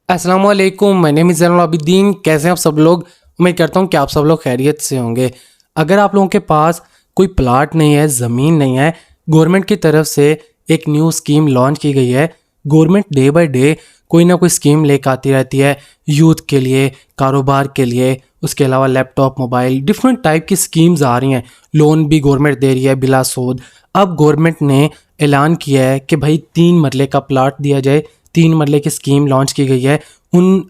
अस्सलाम वालेकुम, my name is Zainul Abidin. कैसे हैं आप सब लोग? उम्मीद करता हूँ कि आप सब लोग खैरियत से होंगे। अगर आप लोगों के पास कोई प्लाट नहीं है, ज़मीन नहीं है, गवर्नमेंट की तरफ से एक न्यू स्कीम लॉन्च की गई है। गवर्नमेंट डे बाय डे कोई ना कोई स्कीम लेकर आती रहती है, यूथ के लिए, कारोबार के लिए, उसके अलावा लैपटॉप, मोबाइल, डिफरेंट टाइप की स्कीम्स आ रही हैं। लोन भी गवर्नमेंट दे रही है बिला सूद। अब गवर्नमेंट ने ऐलान किया है कि भाई 3 मरले का प्लाट दिया जाए। 3 मरले की स्कीम लॉन्च की गई है उन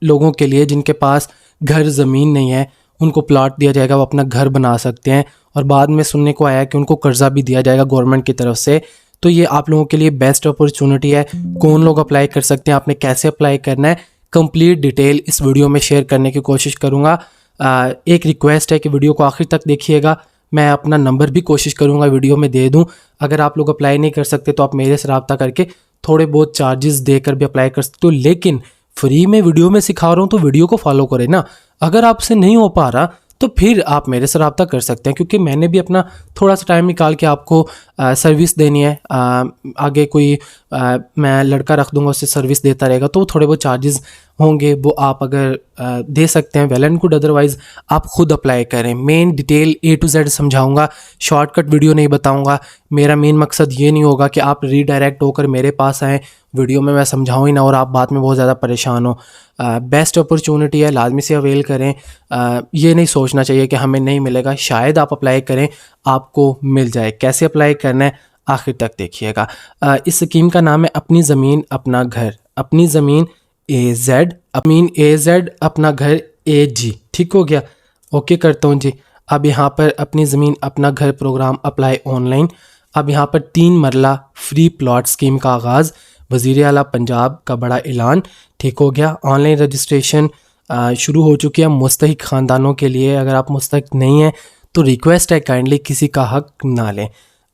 लोगों के लिए जिनके पास घर ज़मीन नहीं है, उनको प्लाट दिया जाएगा, वो अपना घर बना सकते हैं। और बाद में सुनने को आया कि उनको कर्जा भी दिया जाएगा गवर्नमेंट की तरफ से। तो ये आप लोगों के लिए बेस्ट अपॉर्चुनिटी है। कौन लोग अप्लाई कर सकते हैं, आपने कैसे अप्लाई करना है, कंप्लीट डिटेल इस वीडियो में शेयर करने की कोशिश करूँगा। एक रिक्वेस्ट है कि वीडियो को आखिर तक देखिएगा। मैं अपना नंबर भी कोशिश करूँगा वीडियो में दे दूँ। अगर आप लोग अप्लाई नहीं कर सकते तो आप मेरे से रब्ता करके थोड़े बहुत चार्जेस देकर भी अप्लाई कर सकते हो, लेकिन फ्री में वीडियो में सिखा रहा हूँ तो वीडियो को फॉलो करें ना। अगर आपसे नहीं हो पा रहा तो फिर आप मेरे से रब्ता कर सकते हैं, क्योंकि मैंने भी अपना थोड़ा सा टाइम निकाल के आपको सर्विस देनी है। आगे कोई मैं लड़का रख दूंगा, उससे सर्विस देता रहेगा, तो थोड़े बहुत चार्जेस होंगे, वो आप अगर दे सकते हैं वेल एंड गुड। अदरवाइज़ आप खुद अप्लाई करें। Main detail A to Z समझाऊंगा, शॉर्टकट वीडियो नहीं बताऊंगा। मेरा मेन मकसद ये नहीं होगा कि आप रीडायरेक्ट होकर मेरे पास आएँ, वीडियो में मैं समझाऊँ ही ना और आप बाद में बहुत ज़्यादा परेशान हो। बेस्ट अपॉर्चुनिटी है, लाजमी से अवेल करें। ये नहीं सोचना चाहिए कि हमें नहीं मिलेगा, शायद आप अप्लाई करें आपको मिल जाए। कैसे अप्लाई करना है आखिर तक देखिएगा। इस स्कीम का नाम है अपनी ज़मीन अपना घर। अपनी ज़मीन AZ, अपना घर AG। ठीक हो गया? ओके करता हूँ जी। अब यहाँ पर अपनी ज़मीन अपना घर प्रोग्राम अप्लाई ऑनलाइन। अब यहाँ पर 3 मरला फ्री प्लॉट स्कीम का आगाज़, वज़ीर आला पंजाब का बड़ा ऐलान। ठीक हो गया? ऑनलाइन रजिस्ट्रेशन शुरू हो चुकी है मुस्तहिक ख़ानदानों के लिए। अगर आप मुस्तहिक नहीं हैं तो रिक्वेस्ट है काइंडली किसी का हक ना लें।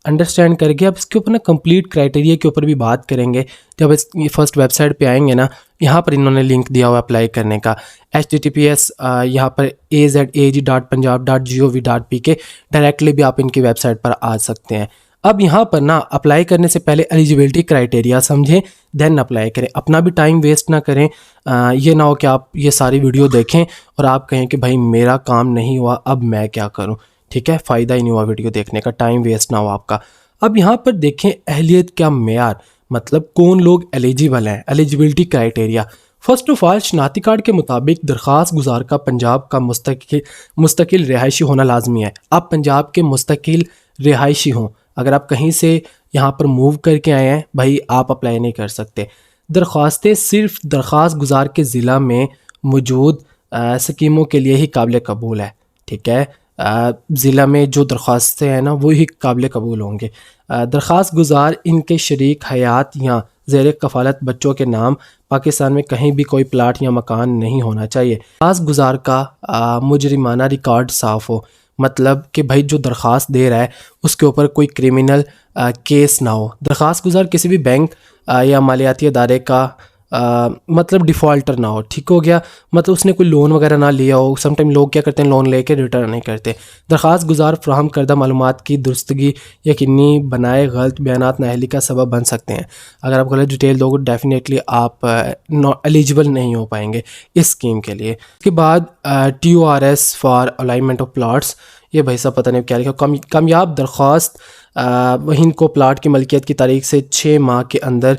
अंडरस्टैंड करके अब इसके ऊपर ना कंप्लीट क्राइटेरिया के ऊपर भी बात करेंगे। जब इस फर्स्ट वेबसाइट पे आएंगे ना, यहाँ पर इन्होंने लिंक दिया हुआ अप्लाई करने का, https यहाँ पर azag.punjab.gov.pk। डायरेक्टली भी आप इनकी वेबसाइट पर आ सकते हैं। अब यहाँ पर ना अप्लाई करने से पहले एलिजिबिलिटी क्राइटेरिया समझें, देन अप्लाई करें। अपना भी टाइम वेस्ट ना करें। ये ना हो कि आप ये सारी वीडियो देखें और आप कहें कि भाई मेरा काम नहीं हुआ, अब मैं क्या करूँ। ठीक है, फ़ायदा ही नहीं हुआ वीडियो देखने का, टाइम वेस्ट ना हो आपका। अब यहाँ पर देखें अहलियत का मेयार, मतलब कौन लोग एलिजिबल हैं, eligibility criteria. First of all शनाख्ती कार्ड के मुताबिक दरख्वास्त गुजार का पंजाब का मुस्तकिल रिहायशी होना लाजमी है। आप पंजाब के मुस्तकिल रिहायशी हों। अगर आप कहीं से यहाँ पर मूव करके आए हैं भाई, आप अप्लाई नहीं कर सकते। दरख्वास्तें सिर्फ दरख्वास्त गुजार के ज़िला में मौजूद स्कीमों के लिए ही काबिल कबूल है। ठीक है, ज़िला में जो दरख्वास्तें हैं ना वो ही काबिल कबूल होंगे। दरख्वास्त गुजार इनके शरीक हयात या ज़ेर कफ़ालत बच्चों के नाम पाकिस्तान में कहीं भी कोई प्लाट या मकान नहीं होना चाहिए। दरख्वास्त गुजार का मुजरिमाना रिकॉर्ड साफ़ हो, मतलब कि भाई जो दरख्वास्त दे रहा है उसके ऊपर कोई क्रिमिनल केस ना हो। दरख्वास्त गुजार किसी भी बैंक या मालियाती अदारे का मतलब डिफ़ॉल्टर ना हो। ठीक हो गया? मतलब उसने कोई लोन वगैरह ना लिया हो। समटाइम लोग क्या करते हैं, लोन लेके रिटर्न नहीं करते। दरख्वास्त गुजार फ्राहम करदा मालूमात की दुरुस्तगी यकीनी बनाए गलत बयानात नाअहली का सबब बन सकते हैं। अगर आप गलत डिटेल दोगे डेफिनेटली आप एलिजिबल नहीं हो पाएंगे इस स्कीम के लिए। इसके बाद TORS for alignment of plots, ये भाई साहब पता नहीं क्या लिखा। कामयाब दरख्वास्त वहीं को प्लाट की मलकियत की तारीख से 6 माह के अंदर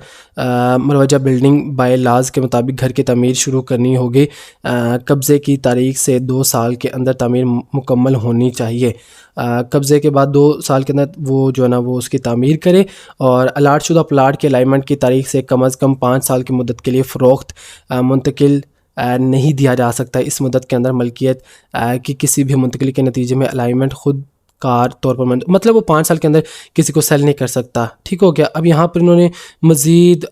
मरवजा बिल्डिंग बाय लाज के मुताबिक घर की तमीर शुरू करनी होगी। कब्ज़े की तारीख से 2 साल के अंदर तमीर मुकम्मल होनी चाहिए। कब्ज़े के बाद 2 साल के अंदर वो जो है ना वो उसकी तामीर करे। और अलाट शुदा प्लाट के अलाइनमेंट की तारीख से कम अज़ कम 5 साल की मुद्दत के लिए फ़रोख्त मुंतकिल नहीं दिया जा सकता। इस मुद्दत के अंदर मलकियत की किसी भी मुंतकिली के नतीजे में अलाइनमेंट खुद कार तौर पर मतलब वो 5 साल के अंदर किसी को सेल नहीं कर सकता। ठीक हो गया? अब यहाँ पर इन्होंने मज़ीद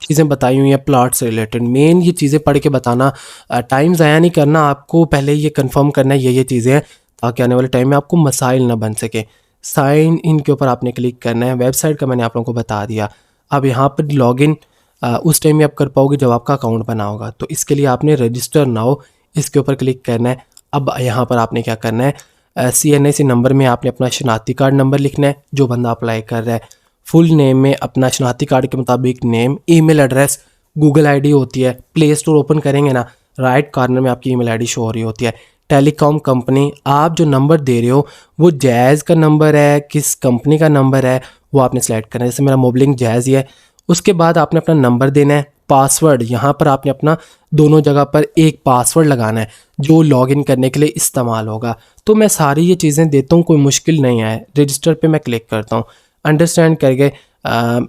चीज़ें बताई हुई हैं प्लाट से रिलेटेड। मेन ये चीज़ें पढ़ के बताना, टाइम ज़ाया नहीं करना, आपको पहले ये कंफर्म करना है ये चीज़ें हैं, ताकि आने वाले टाइम में आपको मसाइल ना बन सके। साइन इन के ऊपर आपने क्लिक करना है। वेबसाइट का मैंने आप लोगों को बता दिया। अब यहाँ पर लॉगिन उस टाइम में आप कर पाओगे जब आपका अकाउंट बना होगा। तो इसके लिए आपने रजिस्टर नाउ इसके ऊपर क्लिक करना है। अब यहाँ पर आपने क्या करना है, CNAC नंबर में आपने अपना शनाख्ती कार्ड नंबर लिखना है जो बंदा अप्लाई कर रहा है। फुल नेम में अपना शनाख्ती कार्ड के मुताबिक name, email address Google ID होती है, प्ले स्टोर ओपन करेंगे ना, राइट कॉर्नर में आपकी ईमेल आईडी शो हो रही होती है। टेलीकॉम कंपनी, आप जो नंबर दे रहे हो वो जैज़ का नंबर है, किस कंपनी का नंबर है वो आपने सेलेक्ट करना है। जैसे मेरा मोबलिंक जैज़ ही है। उसके बाद आपने अपना नंबर देना है। पासवर्ड, यहाँ पर आपने अपना दोनों जगह पर एक पासवर्ड लगाना है जो लॉगिन करने के लिए इस्तेमाल होगा। तो मैं सारी ये चीज़ें देता हूँ, कोई मुश्किल नहीं है। रजिस्टर पे मैं क्लिक करता हूँ, अंडरस्टैंड करके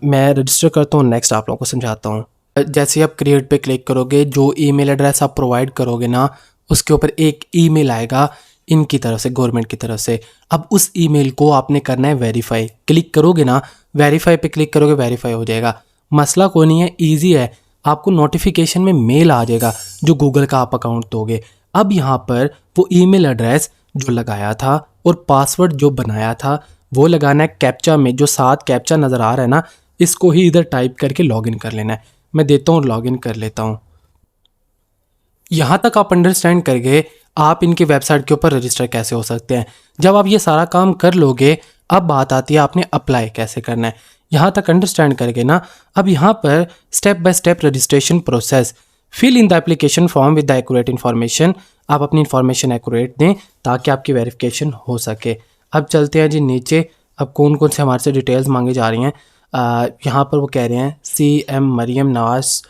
मैं रजिस्टर करता हूँ। नेक्स्ट आप लोगों को समझाता हूँ। जैसे आप क्रिएट पे क्लिक करोगे, जो ईमेल एड्रेस आप प्रोवाइड करोगे ना, उसके ऊपर एक ईमेल आएगा इनकी तरफ से, गवर्नमेंट की तरफ से। अब उस ईमेल को आपने करना है वेरीफाई। क्लिक करोगे ना, वेरीफाई पे क्लिक करोगे, वेरीफाई हो जाएगा। मसला कोई नहीं है, ईजी है। आपको नोटिफिकेशन में मेल आ जाएगा जो गूगल का आप अकाउंट दोगे। अब यहाँ पर वो ईमेल एड्रेस जो लगाया था और पासवर्ड जो बनाया था वो लगाना है। कैप्चा में जो 7 कैप्चा नज़र आ रहा है ना, इसको ही इधर टाइप करके लॉगिन कर लेना है। मैं देता हूँ, लॉगिन कर लेता हूँ। यहाँ तक आप अंडरस्टैंड कर गए आप इनकी वेबसाइट के ऊपर रजिस्टर कैसे हो सकते हैं। जब आप ये सारा काम कर लोगे, अब बात आती है आपने अप्लाई कैसे करना है। यहाँ तक अंडरस्टैंड करके ना, अब यहाँ पर step by step registration process. Fill in the application form with the accurate information. आप अपनी इन्फॉर्मेशन एक्यूरेट दें ताकि आपकी वेरिफिकेशन हो सके। अब चलते हैं जी नीचे। अब कौन कौन से हमारे से डिटेल्स मांगी जा रही हैं। यहाँ पर वो कह रहे हैं CM Maryam Nawaz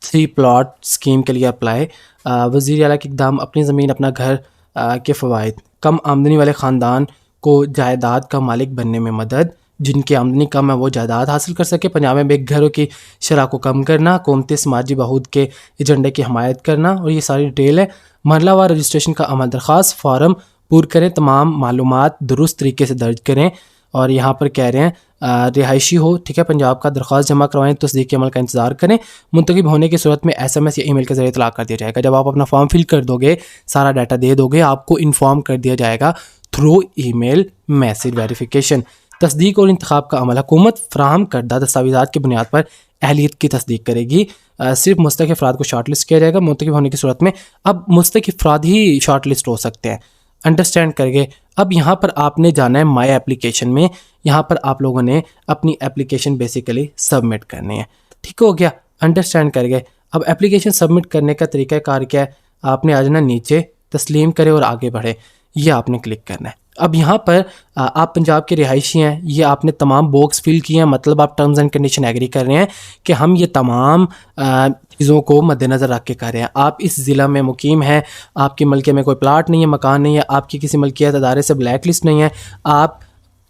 3 plot scheme के लिए अप्लाई। वज़ीर आला के इक़दाम, अपनी ज़मीन अपना घर के फ़वाइद। कम आमदनी वाले ख़ानदान को जायदाद का मालिक बनने में मदद। जिनकी आमदनी कम है वो जायदाद हासिल कर सके। पंजाब में बेघरों की शरह को कम करना। कौमती समाजी बहूद के एजेंडे की हमायत करना। और ये सारी डिटेल है। मरलावार रजिस्ट्रेशन का अमल, दरख्वास्त फॉर्म पूर करें, तमाम मालूमात दुरुस्त तरीके से दर्ज करें। और यहाँ पर कह रहे हैं रिहायशी हो, ठीक है, पंजाब का दरख्वास्त जमा करवाएं, तस्दीक अमल का इंतजार करें। मुंतखब होने की सूरत में SMS या ईमेल के जरिए इतला कर दिया जाएगा। जब आप अपना फॉर्म फिल कर दोगे, सारा डाटा दे दोगे, आपको इन्फॉर्म कर दिया जाएगा थ्रू ईमेल मैसेज वेरिफिकेशन। तस्दीक और इंतखाब का अमल, हुकूमत फ्राहम करदा दस्तावेज़ात की बुनियाद पर अहलियत की तस्दीक करेगी। सिर्फ मुस्तक़िल अफराद को शॉर्ट लिस्ट किया जाएगा। मुंतखब होने की सूरत में अब मुस्तक़िल अफराद ही शॉर्ट लिस्ट हो सकते हैं। अंडरस्टैंड करके अब यहाँ पर आपने जाना है माई एप्लीकेशन में। यहाँ पर आप लोगों ने अपनी एप्लीकेशन बेसिकली सबमिट करनी है। ठीक हो गया, अंडरस्टैंड करके। अब एप्लीकेशन सबमिट करने का तरीका कार क्या है, आपने आ जाना नीचे, तस्लीम करें और आगे बढ़े, ये आपने क्लिक करना है। अब यहाँ पर आप पंजाब के रिहायशी हैं, ये आपने तमाम बॉक्स फिल किए हैं, मतलब आप टर्म्स एंड कंडीशन एग्री कर रहे हैं कि हम ये तमाम चीज़ों को मद्देनज़र रख के कर रहे हैं। आप इस ज़िला में मुकीम हैं, आपकी मलके में कोई प्लाट नहीं है, मकान नहीं है, आपकी किसी मलकियत अदारे से ब्लैक लिस्ट नहीं है, आप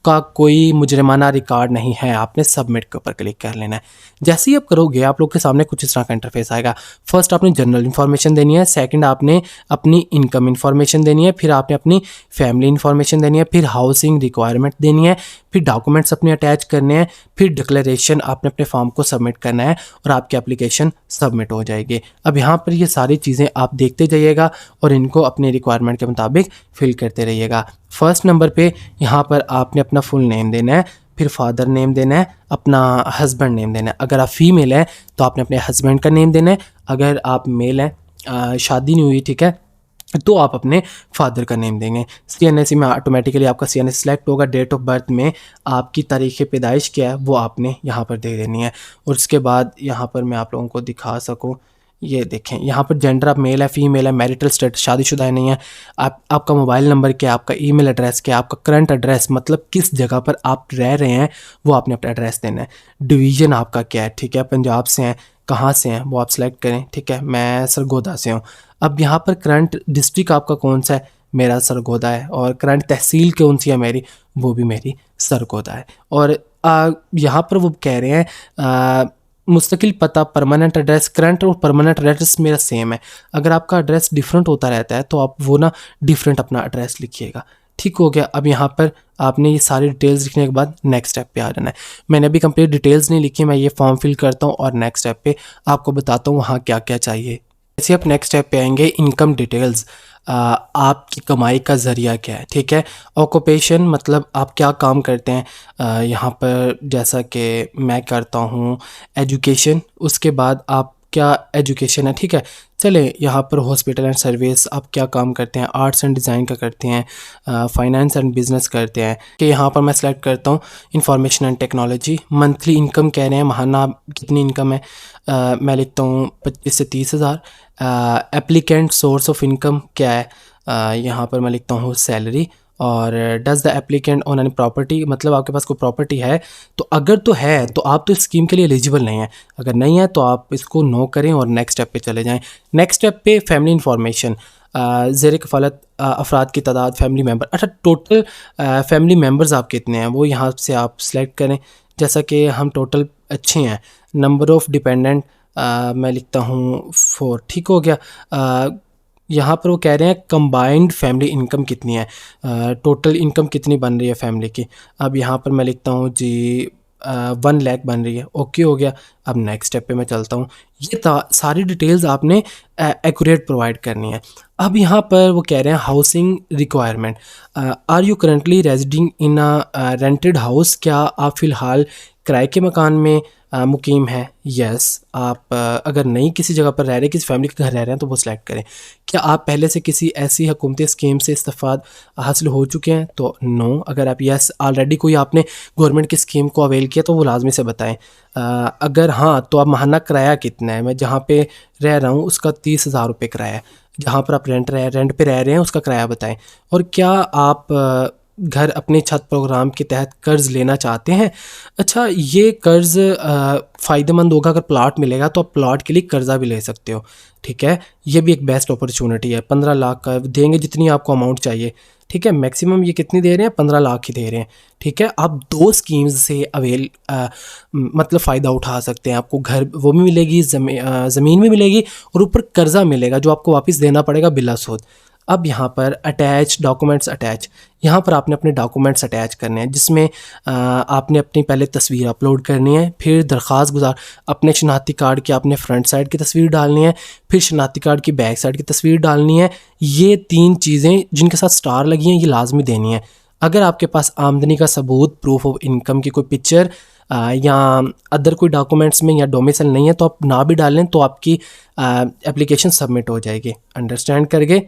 का कोई मुजरिमाना रिकॉर्ड नहीं है। आपने सबमिट के ऊपर क्लिक कर लेना है। जैसे ही आप करोगे, आप लोग के सामने कुछ इस तरह का इंटरफेस आएगा। फर्स्ट आपने जनरल इन्फॉर्मेशन देनी है, सेकंड आपने अपनी इनकम इन्फॉर्मेशन देनी है, फिर आपने अपनी फैमिली इन्फॉर्मेशन देनी है, फिर हाउसिंग रिक्वायरमेंट देनी है, फिर डॉक्यूमेंट्स अपने अटैच करने हैं, फिर डिक्लेरेशन आपने अपने फॉर्म को सबमिट करना है और आपकी एप्लीकेशन सबमिट हो जाएगी। अब यहाँ पर ये सारी चीज़ें आप देखते जाइएगा और इनको अपने रिक्वायरमेंट के मुताबिक फिल करते रहिएगा। फर्स्ट नंबर पे यहाँ पर आपने अपना फुल नेम देना है, फिर फादर नेम देना है, अपना हस्बैंड नेम देना है। अगर आप फीमेल हैं तो आपने अपने हस्बैंड का नेम देना है, अगर आप मेल हैं, शादी नहीं हुई, ठीक है, तो आप अपने फादर का नेम देंगे। CNSE में ऑटोमेटिकली आपका CNSE सेलेक्ट होगा। डेट ऑफ बर्थ में आपकी तारीख़ पैदाइश क्या है वो आपने यहाँ पर दे देनी है। और उसके बाद यहाँ पर मैं आप लोगों को दिखा सकूँ, ये देखें यहाँ पर जेंडर आप मेल है, फीमेल है, मैरिटल स्टेटस शादीशुदा है नहीं है, आपका मोबाइल नंबर क्या है, आपका ईमेल एड्रेस क्या है, आपका करंट एड्रेस मतलब किस जगह पर आप रह रहे हैं वो आपने अपना एड्रेस देना है। डिवीज़न आपका क्या है, ठीक है, पंजाब से हैं, कहाँ से हैं वो आप सेलेक्ट करें, ठीक है, मैं सरगोदा से हूँ। अब यहाँ पर करंट डिस्ट्रिक्ट आपका कौन सा है, मेरा सरगोदा है, और करंट तहसील कौन सी है मेरी, वो भी मेरी सरगोदा है। और यहाँ पर वो कह रहे हैं मुस्तकिल पता, परमानेंट एड्रेस, करंट और परमानेंट एड्रेस मेरा सेम है। अगर आपका एड्रेस डिफरेंट होता रहता है तो आप वो ना डिफरेंट अपना एड्रेस लिखिएगा। ठीक हो गया। अब यहाँ पर आपने ये सारी डिटेल्स लिखने के बाद नेक्स्ट स्टेप पे आ जाना है। मैंने अभी कंप्लीट डिटेल्स नहीं लिखी, मैं ये फॉर्म फिल करता हूँ और नेक्स्ट स्टेप पे आपको बताता हूँ वहाँ क्या क्या चाहिए। जैसे आप नेक्स्ट स्टेप पे आएंगे, इनकम डिटेल्स, आपकी कमाई का ज़रिया क्या है, ठीक है। ऑक्यूपेशन मतलब आप क्या काम करते हैं, यहाँ पर जैसा कि मैं करता हूँ एजुकेशन, उसके बाद आप क्या एजुकेशन है, ठीक है। चले यहाँ पर हॉस्पिटल एंड सर्विस, आप क्या काम करते हैं, आर्ट्स एंड डिज़ाइन का करते हैं, फाइनेंस एंड बिजनेस करते हैं, कि यहाँ पर मैं सेलेक्ट करता हूँ information and technology. Monthly income कह रहे हैं, महाना कितनी इनकम है, मैं लिखता हूँ 25 से 30,000। एप्लीकेंट सोर्स ऑफ इनकम क्या है, यहाँ पर मैं लिखता हूँ सैलरी। और does the applicant own any property, मतलब आपके पास कोई प्रॉपर्टी है, तो अगर तो है तो आप तो इस स्कीम के लिए एलिजिबल नहीं है, अगर नहीं है तो आप इसको नो करें और नेक्स्ट स्टेप पे चले जाएं। नेक्स्ट स्टेप पे फैमिली इन्फॉर्मेशन, ज़ेर कफ़ालत अफराद की तादाद, फैमिली मेम्बर, अच्छा टोटल फैमिली मेम्बर्स आप कितने हैं वो यहाँ से आप सेलेक्ट करें। जैसा कि हम टोटल अच्छे हैं। नंबर ऑफ़ डिपेंडेंट मैं लिखता हूँ 4, ठीक हो गया। यहाँ पर वो कह रहे हैं कंबाइंड फैमिली इनकम कितनी है, टोटल इनकम कितनी बन रही है फैमिली की। अब यहाँ पर मैं लिखता हूँ जी 1 लाख बन रही है, ओके हो गया। अब नेक्स्ट स्टेप पे मैं चलता हूँ। ये सारी डिटेल्स आपने एक्यूरेट प्रोवाइड करनी है। अब यहाँ पर वो कह रहे हैं housing requirement, are you currently residing in a rented house, क्या आप फ़िलहाल किराए के मकान में मुकीम है। यस, आप अगर नहीं किसी जगह पर रह रहे, किसी फैमिली के घर रह रहे हैं तो वो सिलेक्ट करें। क्या आप पहले से किसी ऐसी हुकूमती स्कीम से इस्तेफाद हासिल हो चुके हैं, तो नो। अगर आप यस ऑलरेडी कोई आपने गवर्नमेंट की स्कीम को अवेल किया तो वो लाजमी से बताएं। अगर हाँ तो आप महाना किराया कितना है, मैं जहाँ पे रह रहा हूँ उसका 30,000 रुपये किराया है, जहाँ पर आप रेंट पे रह रहे हैं उसका किराया बताएं। और क्या आप घर अपनी छत प्रोग्राम के तहत कर्ज़ लेना चाहते हैं। अच्छा, ये कर्ज़ फ़ायदेमंद होगा, अगर प्लाट मिलेगा तो आप प्लाट के लिए कर्ज़ा भी ले सकते हो, ठीक है। ये भी एक बेस्ट अपॉर्चुनिटी है। 15 लाख का देंगे जितनी आपको अमाउंट चाहिए, ठीक है। मैक्सिमम ये कितनी दे रहे हैं, 15 लाख ही दे रहे हैं, ठीक है। आप 2 स्कीम्स से मतलब फ़ायदा उठा सकते हैं। आपको घर वो भी मिलेगी, ज़मीन भी मिलेगी और ऊपर कर्ज़ा मिलेगा जो आपको वापस देना पड़ेगा बिला सूद। अब यहाँ पर अटैच डॉक्यूमेंट्स, अटैच यहाँ पर आपने अपने डॉक्यूमेंट्स अटैच करने हैं, जिसमें आपने अपनी पहले तस्वीर अपलोड करनी है, फिर दरख्वास्त गुजार अपने शनाख्ती कार्ड की आपने फ्रंट साइड की तस्वीर डालनी है, फिर शनाख्ती कार्ड की बैक साइड की तस्वीर डालनी है। ये 3 चीज़ें जिनके साथ स्टार लगी हैं ये लाजमी देनी है। अगर आपके पास आमदनी का सबूत, प्रूफ ऑफ इनकम की कोई पिक्चर या अदर कोई डॉक्यूमेंट्स में या डोमिसाइल नहीं है तो आप ना भी डालें तो आपकी एप्लीकेशन सबमिट हो जाएगी। अंडरस्टैंड करके,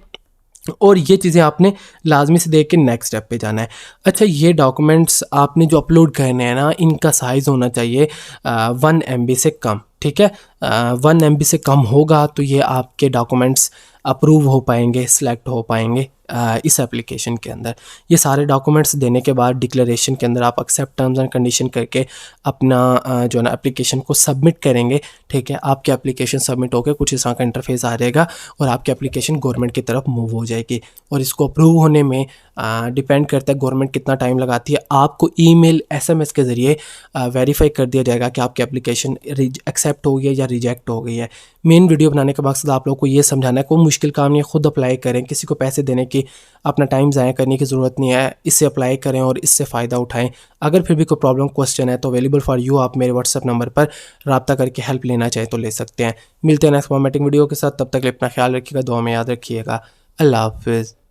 और ये चीज़ें आपने लाजमी से देख के नेक्स्ट स्टेप पे जाना है। अच्छा, ये डॉक्यूमेंट्स आपने जो अपलोड करने हैं ना, इनका साइज़ होना चाहिए 1 MB से कम, ठीक है। 1 MB से कम होगा तो ये आपके डॉक्यूमेंट्स अप्रूव हो पाएंगे, सिलेक्ट हो पाएंगे इस एप्लीकेशन के अंदर। ये सारे डॉक्यूमेंट्स देने के बाद डिक्लेरेशन के अंदर आप एक्सेप्ट टर्म्स एंड कंडीशन करके अपना जो है ना एप्लीकेशन को सबमिट करेंगे, ठीक है। आपकी एप्लीकेशन सबमिट होकर कुछ इस तरह का इंटरफेस आ जाएगा और आपकी एप्लीकेशन गवर्नमेंट की तरफ मूव हो जाएगी। और इसको अप्रूव होने में डिपेंड करता है गवर्नमेंट कितना टाइम लगाती है। आपको ईमेल SMS के ज़रिए वेरीफाई कर दिया जाएगा कि आपकी एप्लीकेशन एक्सेप्ट हो गई है या रिजेक्ट हो गई है। मेन वीडियो बनाने का मकसद आप लोगों को ये समझाना है, कोई मुश्किल काम नहीं है, खुद अप्लाई करें, किसी को पैसे देने की, अपना टाइम ज़ाया करने की ज़रूरत नहीं है। इससे अप्लाई करें और इससे फ़ायदा उठाएं। अगर फिर भी कोई प्रॉब्लम क्वेश्चन है तो अवेलेबल फॉर यू, आप मेरे व्हाट्सएप नंबर पर रब्ता करके हेल्प लेना चाहें तो ले सकते हैं। मिलते हैं नेक्स्ट फॉर्मेटिंग वीडियो के साथ, तब तक अपना ख्याल रखिएगा, दुआ में याद रखिएगा। अल्लाह हाफिज़।